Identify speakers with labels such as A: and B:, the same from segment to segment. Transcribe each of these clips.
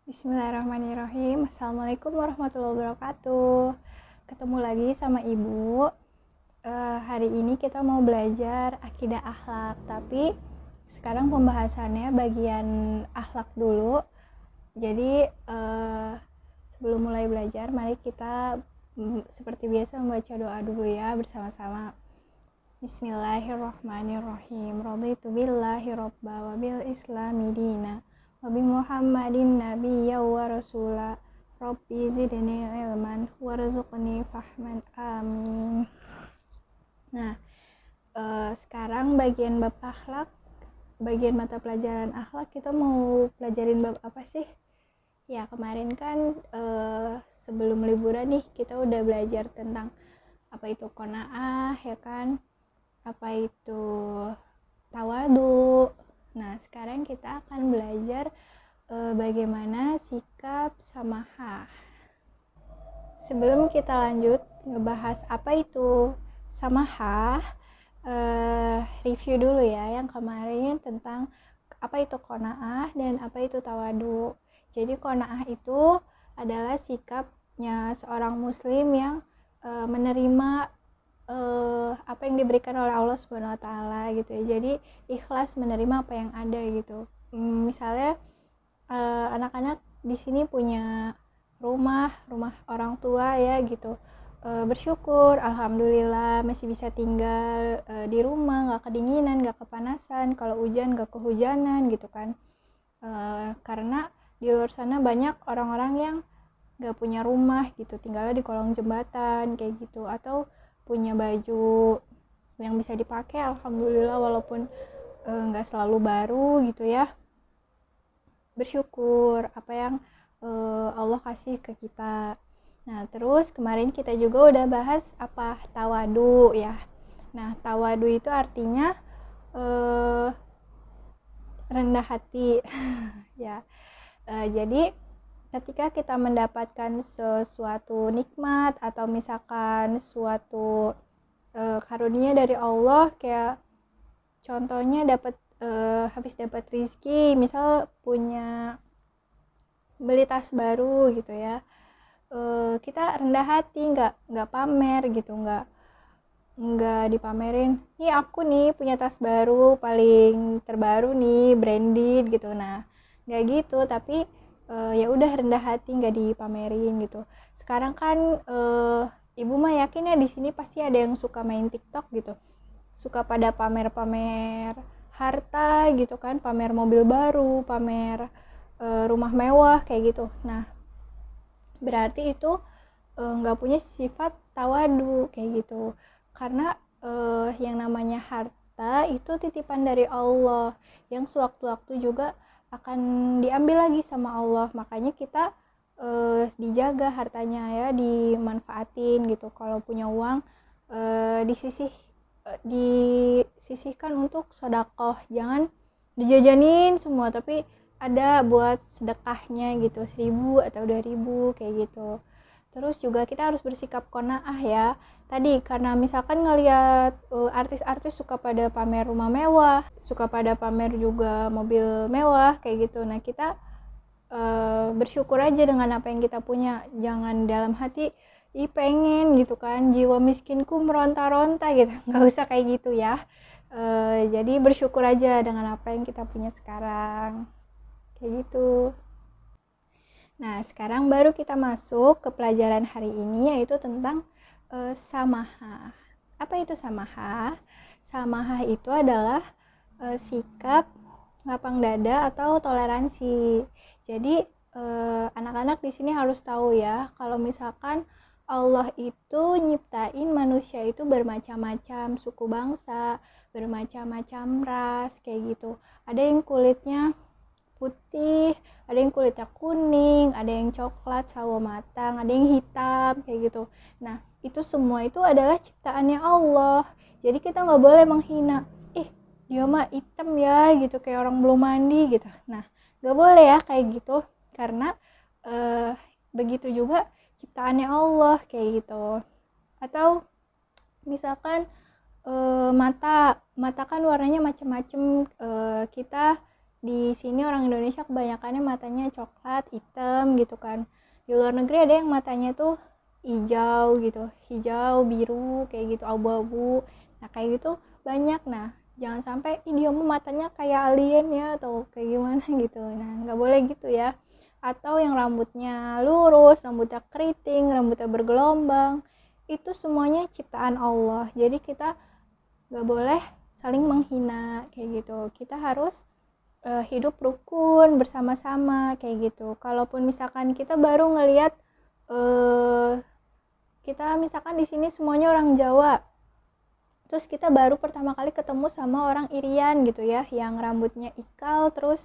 A: Bismillahirrahmanirrahim. Assalamualaikum warahmatullahi wabarakatuh. Ketemu lagi sama Ibu. Hari ini kita mau belajar akidah akhlak, tapi sekarang pembahasannya bagian akhlak dulu. Jadi sebelum mulai belajar, mari kita seperti biasa membaca doa dulu ya bersama-sama. Bismillahirrahmanirrahim. Raditu billahi robba wa bil islami dina Nabi Muhammadin nabiyya wa rasula. Rabbi zidni ilman warzuqni fahman. Amin. Nah, sekarang bagian bab akhlak, bagian mata pelajaran akhlak, kita mau pelajarin bab apa sih? Ya, kemarin kan sebelum liburan nih kita udah belajar tentang apa itu qanaah, ya kan? Apa itu tawadu. Nah, sekarang kita akan belajar bagaimana sikap samahah. Sebelum kita lanjut ngebahas apa itu samahah, review dulu ya yang kemarin tentang apa itu qanaah dan apa itu tawadu. Jadi qanaah itu adalah sikapnya seorang muslim yang menerima apa yang diberikan oleh Allah Subhanahu wa taala gitu ya. Jadi ikhlas menerima apa yang ada gitu. Misalnya anak-anak di sini punya rumah orang tua ya gitu. Bersyukur, alhamdulillah masih bisa tinggal di rumah, nggak kedinginan, nggak kepanasan, kalau hujan nggak kehujanan gitu kan. Karena di luar sana banyak orang-orang yang nggak punya rumah gitu, tinggalnya di kolong jembatan kayak gitu, atau punya baju yang bisa dipakai alhamdulillah walaupun nggak selalu baru gitu ya. Bersyukur apa yang Allah kasih ke kita. Nah, terus kemarin kita juga udah bahas apa tawadu ya. Nah, tawadu itu artinya rendah hati ya. Jadi ketika kita mendapatkan sesuatu nikmat atau misalkan suatu karunia dari Allah, kayak contohnya habis dapat rezeki, misal punya beli tas baru gitu ya, kita rendah hati, nggak pamer gitu, nggak dipamerin, nih aku nih punya tas baru paling terbaru nih, branded gitu. Nah, nggak gitu, tapi ya udah rendah hati, nggak dipamerin gitu. Sekarang kan ibu mah yakin ya di sini pasti ada yang suka main TikTok gitu, suka pada pamer-pamer harta gitu kan, pamer mobil baru, pamer rumah mewah kayak gitu. Nah, berarti itu nggak punya sifat tawadu kayak gitu, karena yang namanya harta itu titipan dari Allah yang sewaktu-waktu juga akan diambil lagi sama Allah. Makanya kita dijaga hartanya ya, dimanfaatin gitu. Kalau punya uang disisihkan untuk sedekah, jangan dijajanin semua, tapi ada buat sedekahnya gitu, 1.000 atau 2.000 kayak gitu. Terus juga kita harus bersikap qanaah ya. Tadi karena misalkan ngelihat artis-artis suka pada pamer rumah mewah, suka pada pamer juga mobil mewah kayak gitu. Nah, kita bersyukur aja dengan apa yang kita punya. Jangan dalam hati pengen gitu kan, jiwa miskinku meronta-ronta gitu. Nggak usah kayak gitu ya. Jadi bersyukur aja dengan apa yang kita punya sekarang. Kayak gitu. Nah, sekarang baru kita masuk ke pelajaran hari ini, yaitu tentang samahah. Apa itu samahah? Samahah itu adalah sikap lapang dada atau toleransi. Jadi anak-anak di sini harus tahu ya, kalau misalkan Allah itu nyiptain manusia itu bermacam-macam suku bangsa, bermacam-macam ras kayak gitu. Ada yang kulitnya putih, ada yang kulitnya kuning, ada yang coklat sawo matang, ada yang hitam kayak gitu. Nah, itu semua itu adalah ciptaannya Allah. Jadi kita nggak boleh menghina, dia mah hitam ya gitu, kayak orang belum mandi gitu. Nah, nggak boleh ya kayak gitu, karena begitu juga ciptaannya Allah kayak gitu. Atau misalkan mata kan warnanya macam-macam, kita di sini orang Indonesia kebanyakannya matanya coklat, hitam gitu kan. Di luar negeri ada yang matanya tuh hijau gitu, hijau, biru, kayak gitu, abu-abu. Nah, kayak gitu banyak. Nah, jangan sampai dia mau matanya kayak alien ya atau kayak gimana gitu. Nah, nggak boleh gitu ya. Atau yang rambutnya lurus, rambutnya keriting, rambutnya bergelombang, itu semuanya ciptaan Allah. Jadi kita nggak boleh saling menghina kayak gitu. Kita harus hidup rukun bersama-sama kayak gitu. Kalaupun misalkan kita baru ngelihat kita misalkan di sini semuanya orang Jawa, terus kita baru pertama kali ketemu sama orang Irian gitu ya, yang rambutnya ikal, terus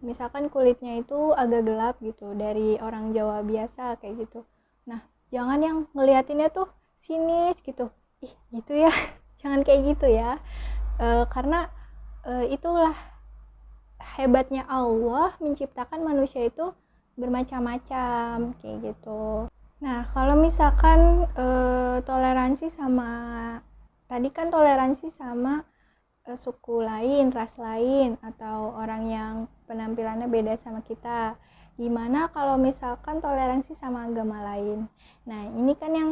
A: misalkan kulitnya itu agak gelap gitu dari orang Jawa biasa kayak gitu. Nah, jangan yang ngeliatinnya tuh sinis gitu, ih gitu ya. Jangan kayak gitu ya, karena itulah hebatnya Allah menciptakan manusia itu bermacam-macam kayak gitu. Nah, kalau misalkan toleransi sama tadi kan toleransi sama suku lain, ras lain, atau orang yang penampilannya beda sama kita. Gimana kalau misalkan toleransi sama agama lain? Nah, ini kan yang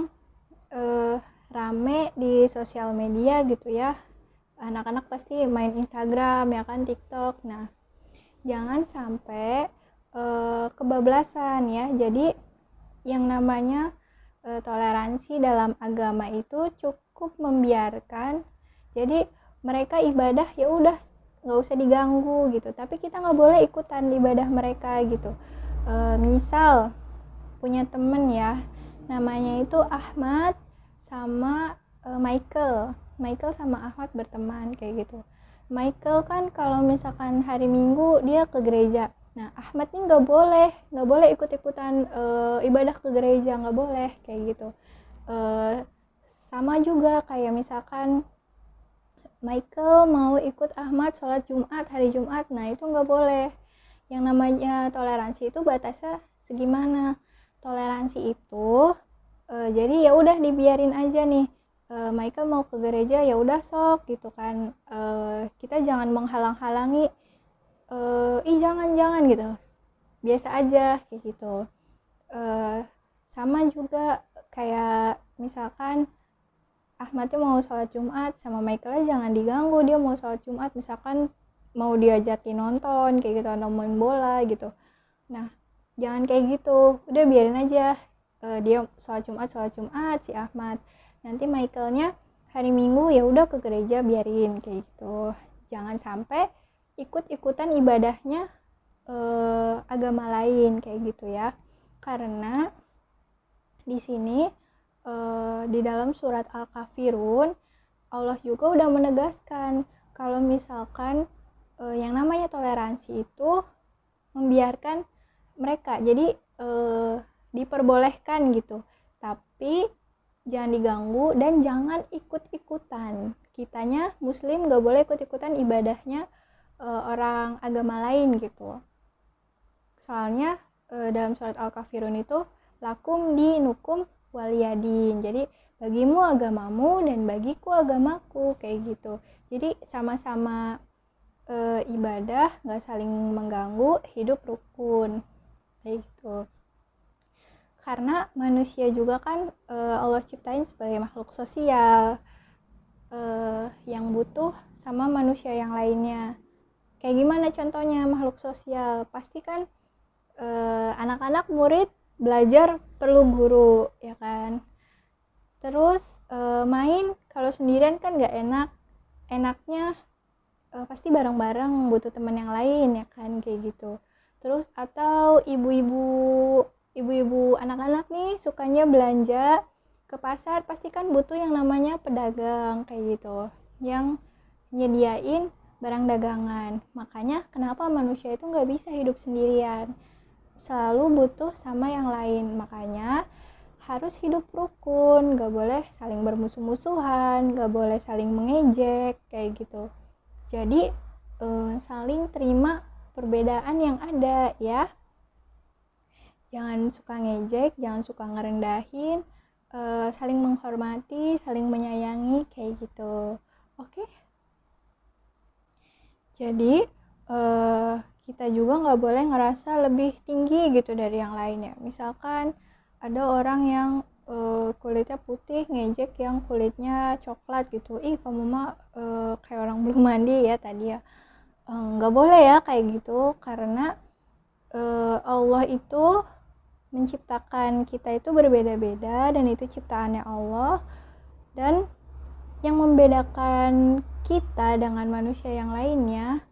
A: rame di sosial media gitu ya. Anak-anak pasti main Instagram ya kan, TikTok. Nah, jangan sampai kebablasan ya. Jadi yang namanya toleransi dalam agama itu cukup membiarkan. Jadi mereka ibadah ya udah nggak usah diganggu gitu, tapi kita nggak boleh ikutan ibadah mereka gitu. Misal punya temen ya, namanya itu Ahmad sama Michael sama Ahmad berteman kayak gitu. Michael kan kalau misalkan hari Minggu dia ke gereja. Nah, Ahmad ini nggak boleh ikut-ikutan ibadah ke gereja, nggak boleh kayak gitu. Sama juga kayak misalkan Michael mau ikut Ahmad sholat Jumat hari Jumat, nah itu nggak boleh. Yang namanya toleransi itu batasnya segimana? Toleransi itu jadi ya udah dibiarin aja nih. Michael mau ke gereja ya udah sok gitu kan. Kita jangan menghalang-halangi. Jangan gitu, biasa aja kayak gitu. Sama juga kayak misalkan Ahmadnya mau sholat Jumat, sama Michaelnya jangan diganggu, dia mau sholat Jumat, misalkan mau diajakin nonton kayak gitu atau main bola gitu. Nah, jangan kayak gitu, udah biarin aja dia sholat Jumat si Ahmad. Nanti Michaelnya hari Minggu ya udah ke gereja, biarin kayak gitu. Jangan sampai ikut-ikutan ibadahnya agama lain kayak gitu ya. Karena di sini di dalam surat Al-Kafirun Allah juga udah menegaskan kalau misalkan yang namanya toleransi itu membiarkan mereka, jadi diperbolehkan gitu, tapi jangan diganggu dan jangan ikut-ikutan. Kitanya muslim gak boleh ikut-ikutan ibadahnya orang agama lain gitu. Soalnya dalam surat Al-Kafirun itu lakum dinukum waliyadin, jadi bagimu agamamu dan bagiku agamaku kayak gitu. Jadi sama-sama ibadah, gak saling mengganggu, hidup rukun kayak gitu. Karena manusia juga kan Allah ciptain sebagai makhluk sosial yang butuh sama manusia yang lainnya. Kayak gimana contohnya makhluk sosial? Pasti kan anak-anak murid belajar perlu guru ya kan. Terus main kalau sendirian kan gak enak, enaknya pasti bareng-bareng, butuh teman yang lain ya kan kayak gitu. Terus atau ibu-ibu anak-anak nih sukanya belanja ke pasar, pasti kan butuh yang namanya pedagang kayak gitu yang nyediain barang dagangan. Makanya kenapa manusia itu nggak bisa hidup sendirian, selalu butuh sama yang lain. Makanya harus hidup rukun, gak boleh saling bermusuh-musuhan, gak boleh saling mengejek kayak gitu. Jadi saling terima perbedaan yang ada ya. Jangan suka ngejek, jangan suka ngerendahin, saling menghormati, saling menyayangi kayak gitu. Oke? Jadi eh, kita juga nggak boleh ngerasa lebih tinggi gitu dari yang lainnya. Misalkan ada orang yang kulitnya putih ngejek yang kulitnya coklat gitu, ih kamu mah kayak orang belum mandi ya tadi ya. Nggak boleh ya kayak gitu, karena Allah itu menciptakan kita itu berbeda-beda dan itu ciptaannya Allah. Dan yang membedakan kita dengan manusia yang lainnya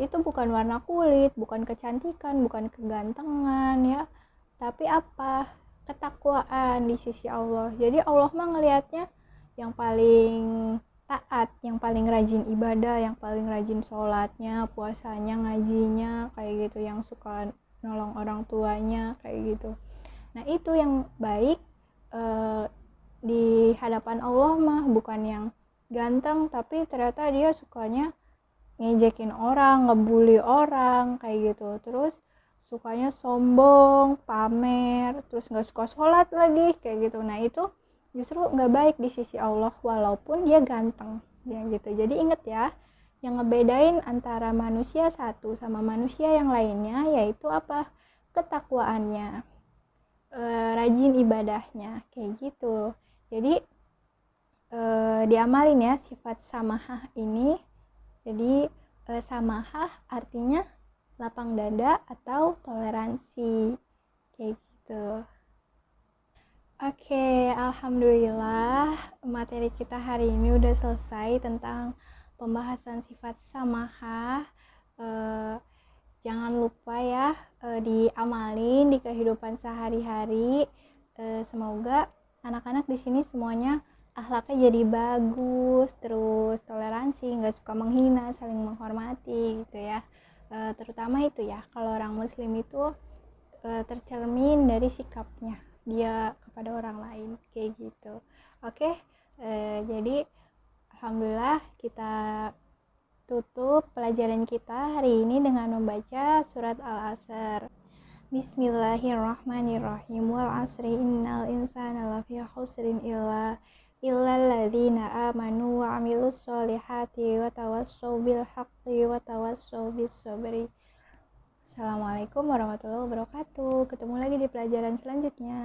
A: itu bukan warna kulit, bukan kecantikan, bukan kegantengan ya, tapi apa? Ketakwaan di sisi Allah. Jadi Allah mah ngelihatnya yang paling taat, yang paling rajin ibadah, yang paling rajin sholatnya, puasanya, ngajinya, kayak gitu, yang suka nolong orang tuanya, kayak gitu. Nah itu yang baik di hadapan Allah mah, bukan yang ganteng tapi ternyata dia sukanya ngejekin orang, ngebully orang kayak gitu, terus sukanya sombong, pamer, terus nggak suka sholat lagi kayak gitu. Nah itu justru nggak baik di sisi Allah walaupun dia ganteng ya gitu. Jadi inget ya, yang ngebedain antara manusia satu sama manusia yang lainnya yaitu apa? Ketakwaannya, rajin ibadahnya kayak gitu. Jadi diamalin ya sifat samahah ini. Jadi samahah artinya lapang dada atau toleransi kayak gitu. Oke, alhamdulillah materi kita hari ini udah selesai tentang pembahasan sifat samahah. Jangan lupa ya diamalin di kehidupan sehari-hari. Semoga anak-anak di sini semuanya akhlaknya jadi bagus, terus toleransi, nggak suka menghina, saling menghormati gitu ya. Terutama itu ya, kalau orang muslim itu tercermin dari sikapnya dia kepada orang lain kayak gitu. Oke, jadi alhamdulillah kita tutup pelajaran kita hari ini dengan membaca surat Al-Asr. Bismillahirrahmanirrahim. Wal asri innal insana lafi khusrin illal ladzina amanu wa amilus solihati wa tawassaw bil haqqi wa tawassaw bis sabri. Assalamualaikum warahmatullahi wabarakatuh. Ketemu lagi di pelajaran selanjutnya.